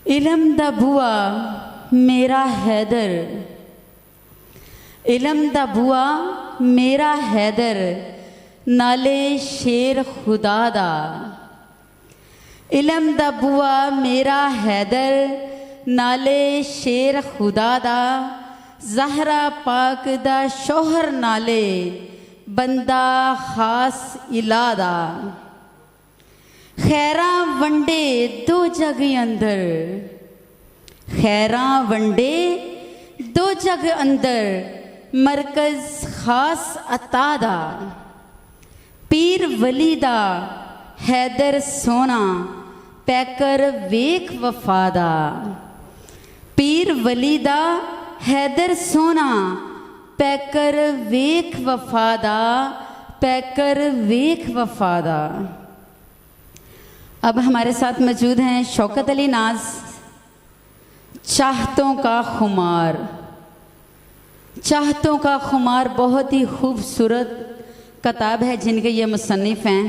علم دا بوا میرا حیدر، علم دا بوا میرا حیدر، نالے شیر خدا دا۔ علم دا بوا میرا حیدر، نالے شیر خدا دا، زہرا پاک دا شوہر نالے بندہ خاص الہ دا۔ خیراں ونڈے دو جگ اندر، خیراں ونڈے دو جگ اندر، مرکز خاص عطا دا۔ پیر ولی دا حیدر سونا، پیکر ویک وفا دا۔ پیر ولی دا حیدر سونا، پیکر ویک وفا دا، پیکر ویک وفا دا۔ اب ہمارے ساتھ موجود ہیں شوکت علی ناز، چاہتوں کا خمار۔ چاہتوں کا خمار بہت ہی خوبصورت کتاب ہے جن کے یہ مصنف ہیں۔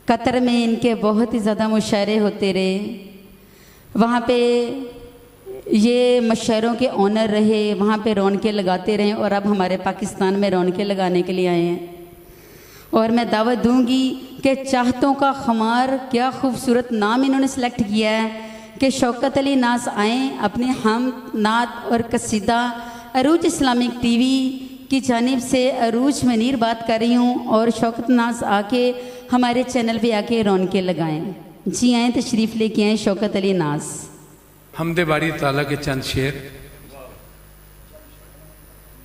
قطر میں ان کے بہت ہی زیادہ مشاعرے ہوتے رہے، وہاں پہ یہ مشاعروں کے آنر رہے، وہاں پہ رونقیں لگاتے رہے، اور اب ہمارے پاکستان میں رونقیں لگانے کے لیے آئے ہیں۔ اور میں دعوت دوں گی کہ چاہتوں کا خمار، کیا خوبصورت نام انہوں نے سلیکٹ کیا ہے کہ شوکت علی ناز آئیں، اپنے حمد نعت اور قصیدہ عروج اسلامک ٹی وی کی جانب سے عروج منیر بات کر رہی ہوں، اور شوکت ناز آ کے ہمارے چینل پہ آ کے رونقیں لگائیں۔ جی آئیں، تشریف لے کے آئیں شوکت علی ناز۔ حمد باری تعالیٰ کے چند شعر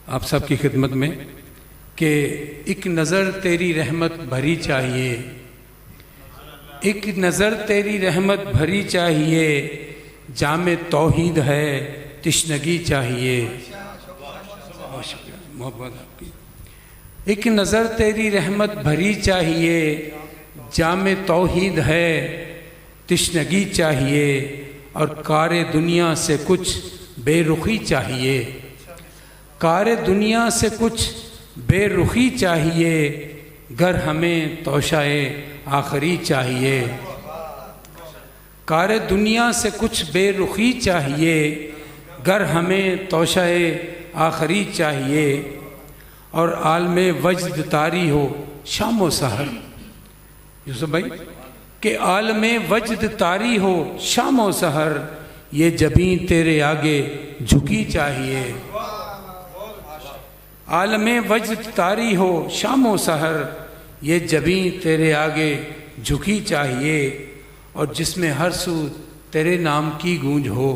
آپ سب کی خدمت میں کہ ایک نظر تیری رحمت بھری چاہیے، ایک نظر تیری رحمت بھری چاہیے، جام توحید ہے تشنگی چاہیے۔ بہت شکریہ، محبت آپ کی۔ ایک نظر تیری رحمت بھری چاہیے، جام توحید ہے تشنگی چاہیے، اور کار دنیا سے کچھ بے رخی چاہیے، کار دنیا سے کچھ بے رخی چاہیے، گر ہمیں توشائے آخری چاہیے۔ کار دنیا سے کچھ بے رخی چاہیے، گر ہمیں توشائے آخری چاہیے، اور عالم وجد طاری ہو شام و سحر۔ یوسف بھائی کہ عالم وجد طاری ہو شام و سحر، یہ جبیں تیرے آگے جھکی چاہیے۔ عالم وجد طاری ہو شام و سحر، یہ جبیں تیرے آگے جھکی چاہیے، اور جس میں ہر سو تیرے نام کی گونج ہو،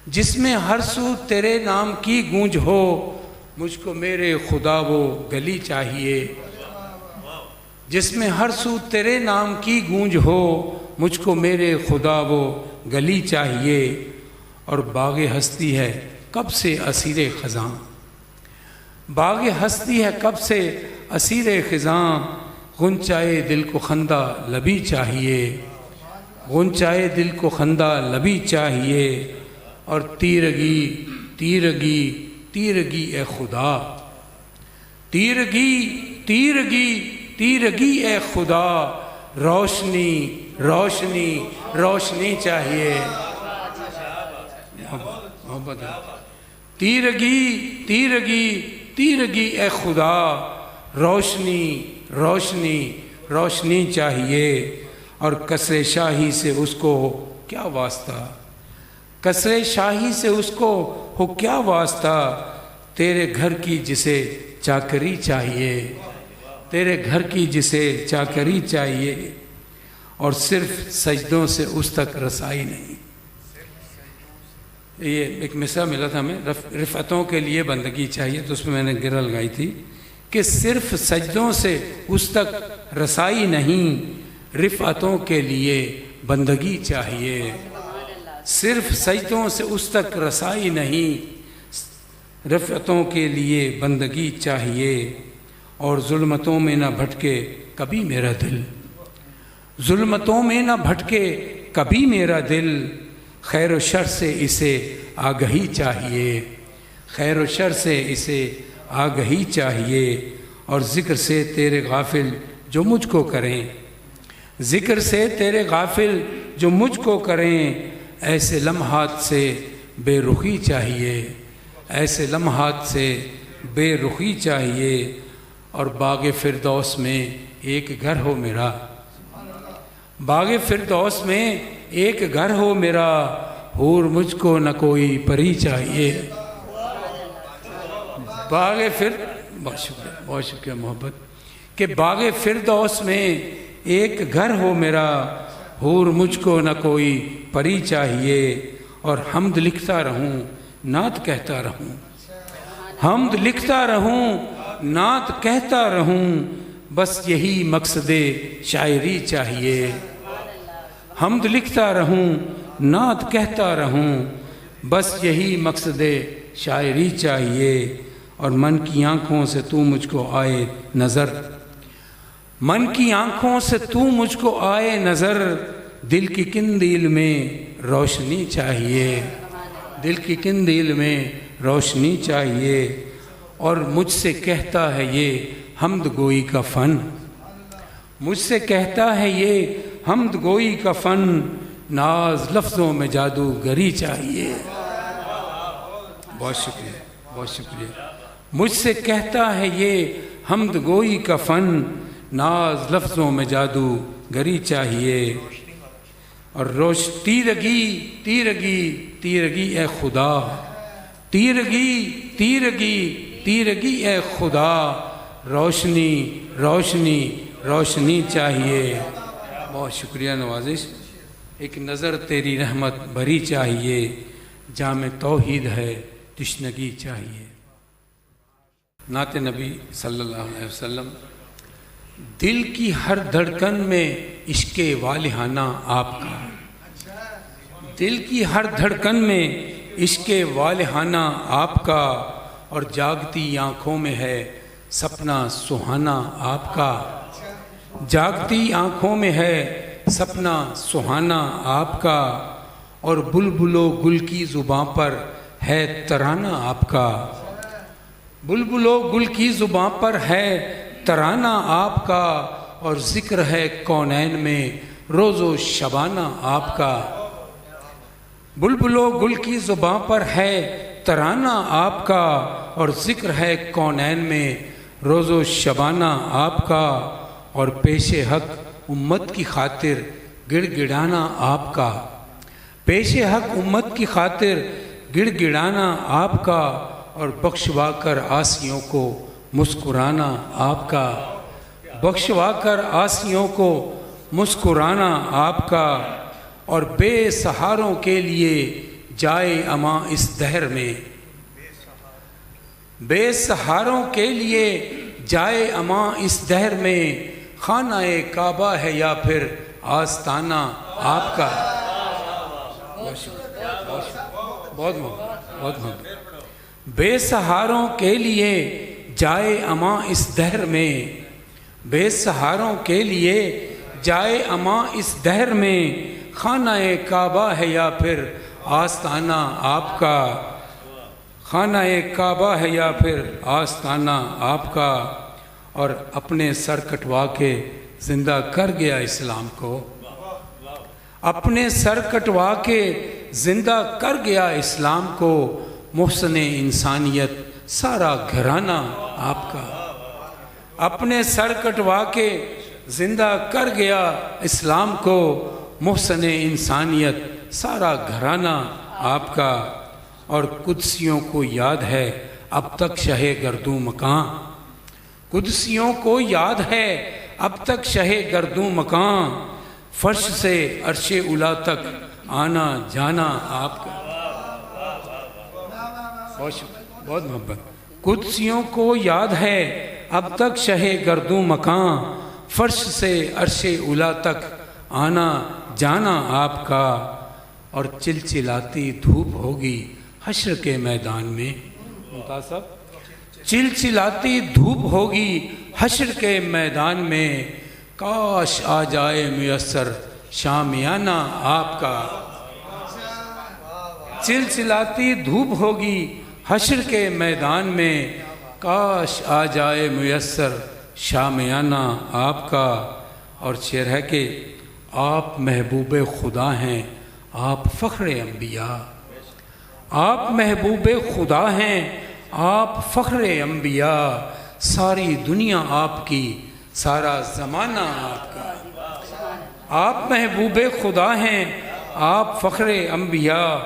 جس میں ہر سو تیرے نام کی گونج ہو، مجھ کو میرے خدا وہ گلی چاہیے۔ جس میں ہر سو تیرے نام کی گونج ہو، مجھ کو میرے خدا وہ گلی چاہیے، اور باغ ہستی ہے کب سے اسیر خزاں، باغ ہستی ہے کب سے اسیر خزاں، غنچائے دل کو خندہ لبی چاہیے، غنچائے دل کو خندہ لبی چاہیے، اور تیرگی تیرگی تیرگی اے خدا، تیرگی تیرگی تیرگی اے خدا، روشنی روشنی روشنی چاہیے۔ محبت تیرگی تیرگی تیرگی اے خدا، روشنی روشنی روشنی چاہیے، اور کسر شاہی سے اس کو کیا واسطہ، کسر شاہی سے اس کو ہو کیا واسطہ، تیرے گھر کی جسے چاکری چاہیے، تیرے گھر کی جسے چاکری چاہیے، اور صرف سجدوں سے اس تک رسائی نہیں۔ یہ ایک مصرع ملا تھا ہمیں، رفعتوں کے لیے بندگی چاہیے، تو اس میں نے گرہ لگائی تھی کہ صرف سجدوں سے اس تک رسائی نہیں، رفعتوں کے لیے بندگی چاہیے، صرف سجدوں سے اس تک رسائی نہیں، رفعتوں کے لیے بندگی چاہیے، اور ظلمتوں میں نہ بھٹکے کبھی میرا دل، ظلمتوں میں نہ بھٹکے کبھی میرا دل، خیر و شر سے اسے آگہی چاہیے، خیر و شر سے اسے آگہی چاہیے، اور ذکر سے تیرے غافل جو مجھ کو کریں، ذکر سے تیرے غافل جو مجھ کو کریں، ایسے لمحات سے بے رخی چاہیے، ایسے لمحات سے بے رخی چاہیے، اور باغ فردوس میں ایک گھر ہو میرا، باغ فردوس میں ایک گھر ہو میرا، حور مجھ کو نہ کوئی پری چاہیے۔ بہت شکریہ محبت، کہ باغ فردوس میں ایک گھر ہو میرا، حور مجھ کو نہ کوئی پری چاہیے، اور حمد لکھتا رہوں نعت کہتا رہوں، حمد لکھتا رہوں نعت کہتا رہوں، بس یہی مقصد شاعری چاہیے۔ حمد لکھتا رہوں نعت کہتا رہوں، بس یہی مقصد شاعری چاہیے، اور من کی آنکھوں سے تو مجھ کو آئے نظر، من کی آنکھوں سے تو مجھ کو آئے نظر، دل کی قندیل میں روشنی چاہیے، دل کی قندیل میں روشنی چاہیے، اور مجھ سے کہتا ہے یہ حمد گوئی کا فن، مجھ سے کہتا ہے یہ حمد گوئی کا فن، ناز لفظوں میں جادو گری چاہیے۔ بہت شکریہ، بہت شکریہ۔ مجھ سے کہتا ہے یہ حمد گوئی کا فن، ناز لفظوں میں جادو گری چاہیے، اور تیرگی تیرگی تیرگی اے خدا، تیرگی تیرگی تیرگی اے خدا، روشنی روشنی روشنی چاہیے۔ بہت شکریہ نوازش۔ ایک نظر تیری رحمت بھری چاہیے، جام توحید ہے تشنگی چاہیے۔ نعت نبی صلی اللہ علیہ وسلم۔ دل کی ہر دھڑکن میں عشق والہانہ آپ کا، دل کی ہر دھڑکن میں عشق والہانہ آپ کا، اور جاگتی آنکھوں میں ہے سپنا سہانا آپ کا، جاگتی آنکھوں میں ہے سپنا سہانا آپ کا، اور بلبل و گل کی زباں پر ہے ترانہ آپ کا، بلبل و گل کی زباں پر ہے ترانہ آپ کا، اور ذکر ہے کونین میں روز و شبانہ آپ کا، بلبل و گل کی زباں پر ہے ترانہ آپ کا، اور ذکر ہے کونین میں روز و شبانہ آپ کا، اور پیش حق امت کی خاطر گڑ گڑانا آپ کا، پیش حق امت کی خاطر گڑ گڑانا آپ کا، اور بخشوا کر عاصیوں کو مسکرانا آپ کا، بخشوا کر عاصیوں کو مسکرانا آپ کا، اور بے سہاروں کے لیے جائے اماں اس دہر میں، بے سہاروں کے لیے جائے اماں اس دہر میں، خانہ کعبہ ہے یا پھر آستانہ آپ کا۔ بہت محبت۔ بے سہاروں کے لیے جائے اماں اس دہر میں، بے سہاروں کے لیے جائے اماں اس دہر میں، خانہ کعبہ ہے یا پھر آستانہ آپ کا، خانہ کعبہ ہے یا پھر آستانہ آپ کا، اور اپنے سر کٹوا کے زندہ کر گیا اسلام کو، اپنے سر کٹوا کے زندہ کر گیا اسلام کو، محسن انسانیت سارا گھرانہ آپ کا، اپنے سر کٹوا کے زندہ کر گیا اسلام کو، محسن انسانیت سارا گھرانہ آپ کا، اور قدسیوں کو یاد ہے اب تک شہ گردوں مکان، قدسیوں کو یاد ہے اب تک شہ گردوں مکان، فرش سے عرش اولی تک آنا جانا آپ کا۔ بہت محبت۔ قدسیوں کو یاد ہے اب تک شہ گردوں مکان، فرش سے عرش اولی تک آنا جانا آپ کا، اور چلچلاتی دھوپ ہوگی حشر کے میدان میں، ممتاز صاحب، چلچلاتی دھوپ ہوگی حشر کے میدان میں، کاش آ جائے میسر شامیانہ آپ کا، چلچلاتی دھوپ ہوگی حشر کے میدان میں، کاش آ جائے میسر شامیانہ آپ کا، اور شعر ہے کہ آپ محبوب خدا ہیں آپ فخر انبیاء، آپ محبوب خدا ہیں، آپ فخر انبیاء، ساری دنیا آپ کی، سارا زمانہ آپ کا۔ آپ محبوب خدا ہیں، آپ فخر انبیاء،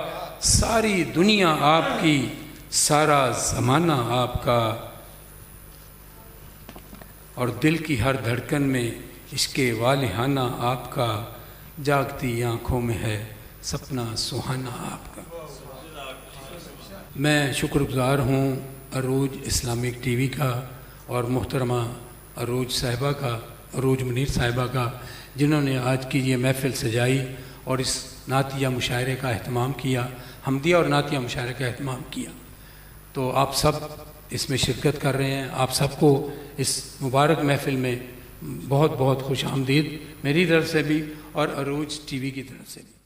ساری دنیا آپ کی، سارا زمانہ آپ کا۔ اور دل کی ہر دھڑکن میں عشق والہانہ آپ کا، جاگتی آنکھوں میں ہے سپنا سہانا آپ کا۔ میں شکر گزار ہوں عروج اسلامک ٹی وی کا اور محترمہ عروج صاحبہ کا، عروج منیر صاحبہ کا، جنہوں نے آج کی یہ محفل سجائی اور اس نعتیہ مشاعرے کا اہتمام کیا، حمدیہ اور نعتیہ مشاعرے کا اہتمام کیا۔ تو آپ سب اس میں شرکت کر رہے ہیں، آپ سب کو اس مبارک محفل میں بہت بہت خوش آمدید، میری طرف سے بھی اور عروج ٹی وی کی طرف سے بھی۔